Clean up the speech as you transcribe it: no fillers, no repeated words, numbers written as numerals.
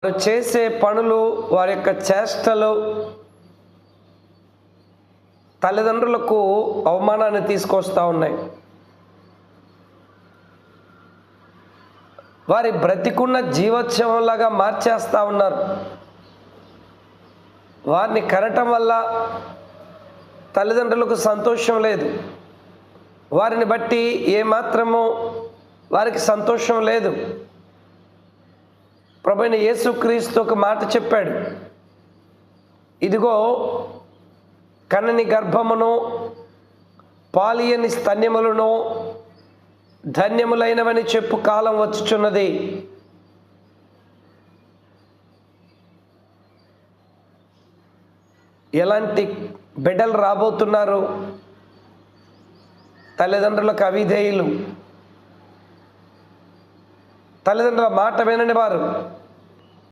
వారు చేసే పనులు, వారి యొక్క చేష్టలు తల్లిదండ్రులకు అవమానాన్ని తీసుకొస్తూ ఉన్నాయి. వారి బ్రతికున్న జీవోత్సవంలాగా మార్చేస్తూ ఉన్నారు. వారిని కనటం వల్ల తల్లిదండ్రులకు సంతోషం లేదు. వారిని బట్టి ఏమాత్రము వారికి సంతోషం లేదు. ప్రభువైన యేసుక్రీస్తు ఒక మాట చెప్పాడు, ఇదిగో కన్నని గర్భమును పాలియని స్తన్యములను ధన్యములైనవని చెప్పు కాలం వచ్చుచున్నది. ఎలాంటి బిడ్డలు రాబోతున్నారు? తల్లిదండ్రులకు అవిధేయులు, తల్లిదండ్రుల మాట వినని వారు,